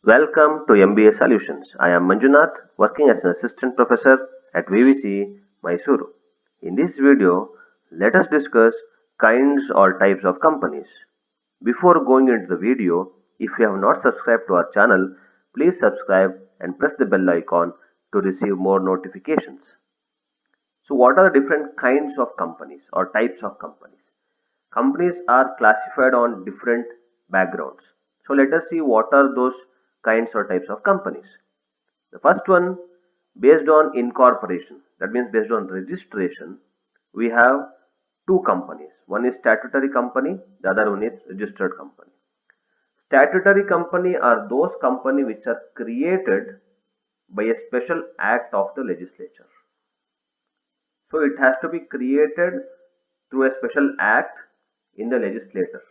Welcome to MBA Solutions. I am Manjunath, working as an assistant professor at VVC, Mysuru. In this video, let us discuss kinds or types of companies. Before going into the video, if you have not subscribed to our channel, please subscribe and press the bell icon to receive more notifications. So, what are the different kinds of companies or types of companies? Companies are classified on different backgrounds. So let us see what are those kinds or types of companies. The first one, based on incorporation, that means based on registration, we have two companies. One is statutory company, the other one is registered company. Statutory company are those company which are created by a special act of the legislature. So it has to be created through a special act in the legislature.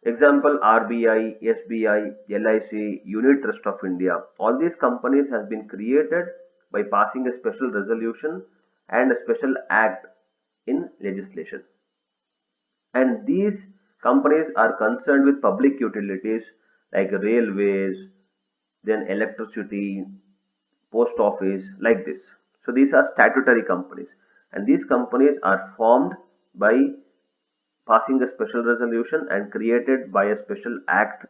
Example, RBI, SBI, LIC, Unit Trust of India. All these companies has been created by passing a special resolution and a special act in legislation. And these companies are concerned with public utilities like railways, then electricity, post office, like this. So these are statutory companies, and these companies are formed by passing a special resolution and created by a special act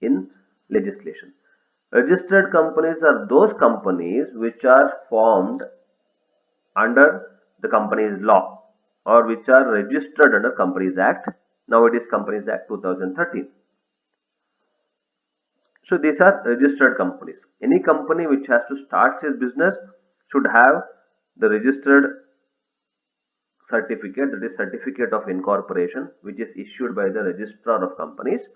in legislation. Registered companies are those companies which are formed under the Companies Law or which are registered under Companies Act. Now it is Companies Act 2013. So these are registered companies. Any company which has to start its business should have the registered certificate, that is certificate of incorporation, which is issued by the registrar of companies,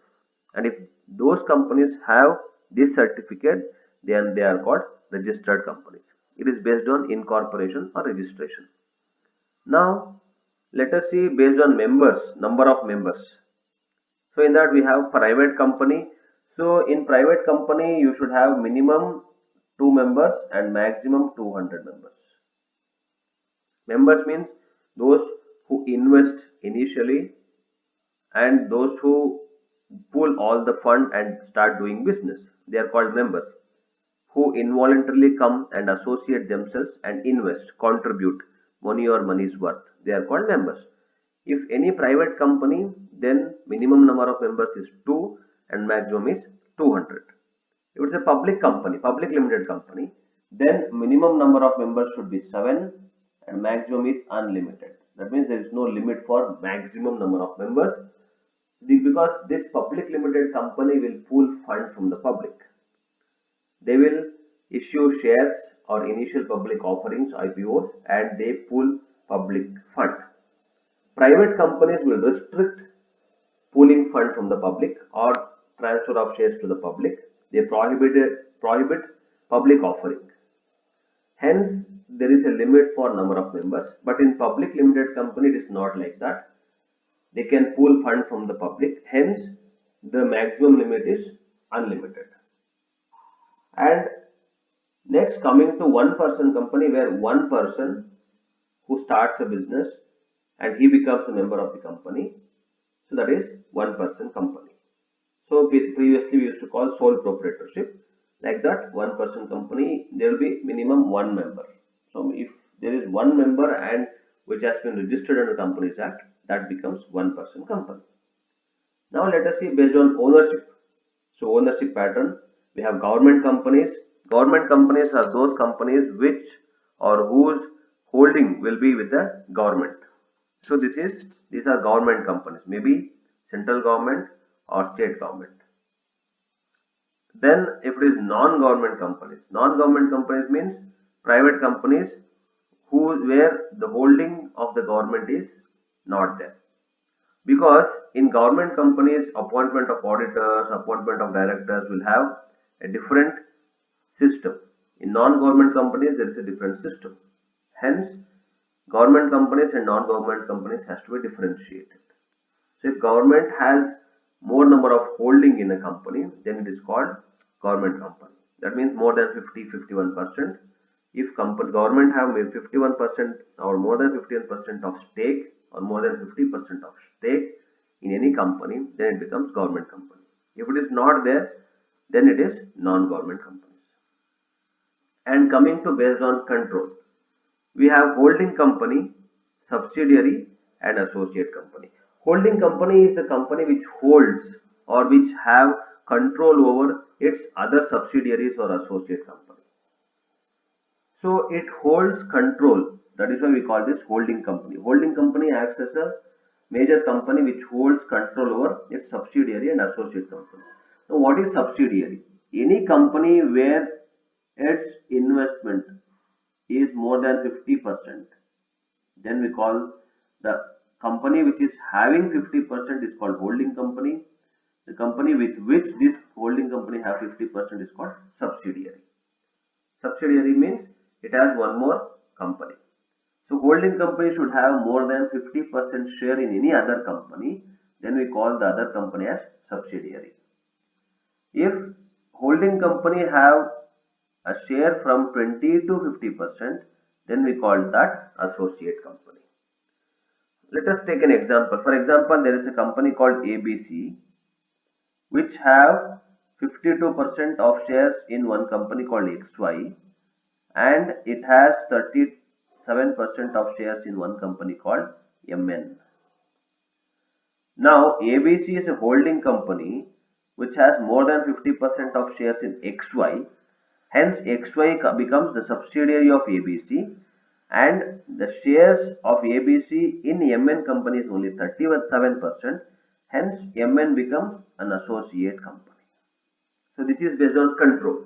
and if those companies have this certificate, then they are called registered companies. It is based on incorporation or registration. Now let us see based on members, number of members. So in that we have private company. So in private company you should have minimum 2 members and maximum 200 members. Members means those who invest initially and those who pool all the fund and start doing business. They are called members. Who involuntarily come and associate themselves and invest, contribute money or money's worth. They are called members. If any private company, then minimum number of members is 2 and maximum is 200. If it's a public company, public limited company, then minimum number of members should be 7 and maximum is unlimited. That means there is no limit for maximum number of members because this public limited company will pool fund from the public. They will issue shares or initial public offerings, IPOs, and they pool public fund. Private companies will restrict pooling fund from the public or transfer of shares to the public. They prohibit public offering. Hence, there is a limit for number of members, but in public limited company it is not like that. They can pool fund from the public, hence the maximum limit is unlimited. And next, coming to one person company, where one person who starts a business and he becomes a member of the company, so that is one person company. So previously we used to call sole proprietorship. Like that, one person company, there will be minimum one member. So if there is one member and which has been registered under Companies Act, that becomes one person company. Now let us see based on ownership. So ownership pattern, we have government companies. Government companies are those companies which or whose holding will be with the government. So these are government companies, maybe central government or state government. Then if it is non-government companies means private companies where the holding of the government is not there. Because in government companies, appointment of auditors, appointment of directors will have a different system. In non-government companies, there is a different system. Hence, government companies and non-government companies has to be differentiated. So if government has more number of holding in a company, then it is called government company. That means more than 50-51%. If government have 51% or more than 15% of stake or more than 50% of stake in any company, then it becomes government company. If it is not there, then it is non-government companies. And coming to based on control, we have holding company, subsidiary and associate company. Holding company is the company which holds or which have control over its other subsidiaries or associate company. So it holds control. That is why we call this holding company. Holding company acts as a major company which holds control over its subsidiary and associate company. Now what is subsidiary? Any company where its investment is more than 50%, then we call the company which is having 50% is called holding company. The company with which this holding company have 50% is called subsidiary. Subsidiary means it has one more company. So holding company should have more than 50% share in any other company, then we call the other company as subsidiary. If holding company have a share from 20 to 50%, then we call that associate company. Let us take an example. For example, there is a company called ABC which have 52% of shares in one company called XY, and it has 37% of shares in one company called MN. Now ABC is a holding company which has more than 50% of shares in XY. Hence XY becomes the subsidiary of ABC, and the shares of ABC in MN company is only 37%. Hence MN becomes an associate company. So this is based on control.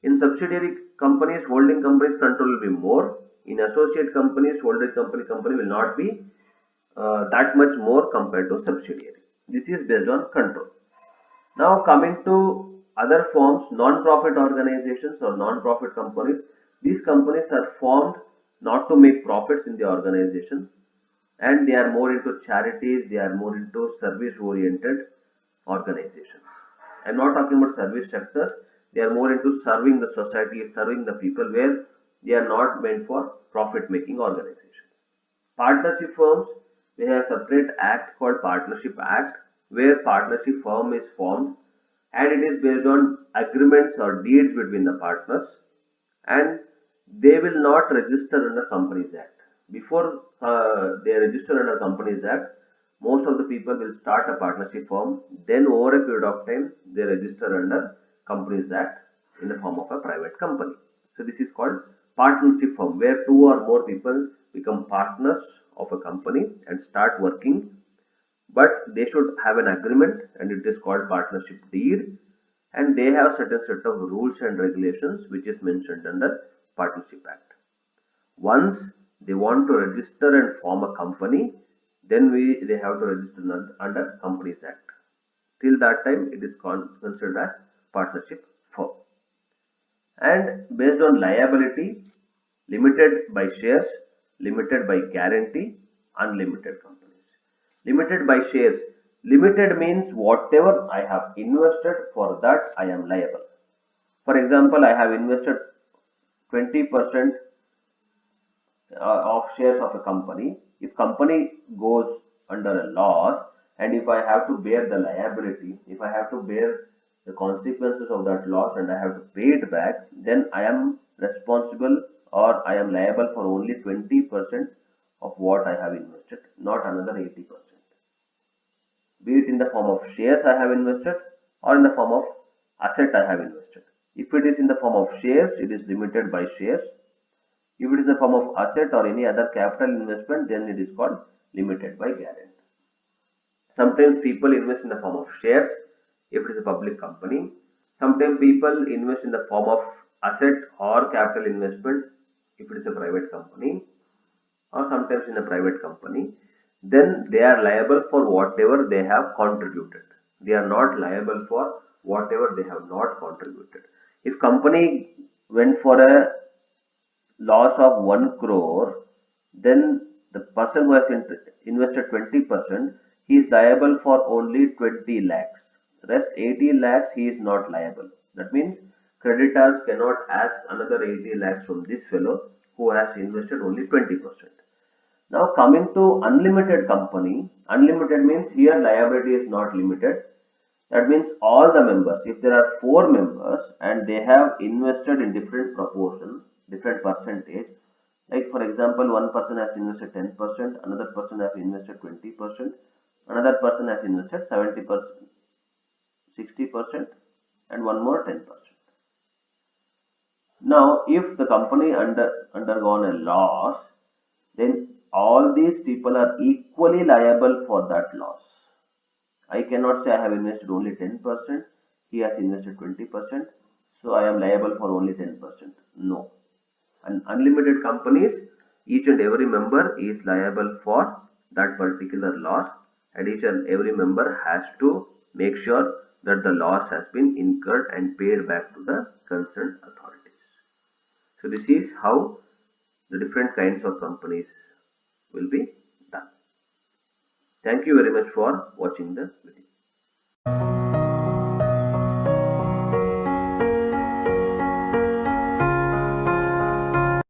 In subsidiary companies, holding companies control will be more. In associate companies, holding company will not be that much more compared to subsidiary. This is based on control. Now coming to other forms, non-profit organizations or non-profit companies. These companies are formed not to make profits in the organization, and they are more into charities, they are more into service oriented organizations. I am not talking about service sectors, they are more into serving the society, serving the people, where they are not meant for profit making organizations. Partnership firms, we have a separate act called Partnership Act, where partnership firm is formed and it is based on agreements or deeds between the partners, and they will not register under Companies Act. Before they register under Companies Act, most of the people will start a partnership firm, then over a period of time they register under Companies Act in the form of a private company. So this is called partnership firm, where two or more people become partners of a company and start working, but they should have an agreement and it is called partnership deed, and they have certain set of rules and regulations which is mentioned under Partnership Act. Once they want to register and form a company, then they have to register under Companies Act. Till that time it is considered as partnership firm. And based on liability, limited by shares, limited by guarantee, unlimited companies. Limited by shares. Limited means whatever I have invested, for that I am liable. For example, I have invested 20% of shares of a company. If company goes under a loss, and if I have to bear the liability, if I have to bear the consequences of that loss and I have to pay it back, then I am responsible or I am liable for only 20% of what I have invested, not another 80%. Be it in the form of shares I have invested or in the form of asset I have invested. If it is in the form of shares, it is limited by shares. If it is in the form of asset or any other capital investment, then it is called limited by guarantee. Sometimes people invest in the form of shares if it is a public company. Sometimes people invest in the form of asset or capital investment if it is a private company, or sometimes in a private company. Then they are liable for whatever they have contributed. They are not liable for whatever they have not contributed. If company went for a loss of 1 crore, then the person who has invested 20%, he is liable for only 20 lakhs. Rest 80 lakhs he is not liable. That means creditors cannot ask another 80 lakhs from this fellow who has invested only 20%. Now coming to unlimited company, unlimited means here liability is not limited. That means all the members, if there are four members and they have invested in different proportion, different percentage, like for example, one person has invested 10%, another person has invested 20%, another person has invested 70%, 60%, and one more 10%. Now, if the company undergone a loss, then all these people are equally liable for that loss. I cannot say I have invested only 10%, he has invested 20%, so I am liable for only 10%. No. And unlimited companies, each and every member is liable for that particular loss, and each and every member has to make sure that the loss has been incurred and paid back to the concerned authorities. So this is how the different kinds of companies will be done. Thank you very much for watching the video.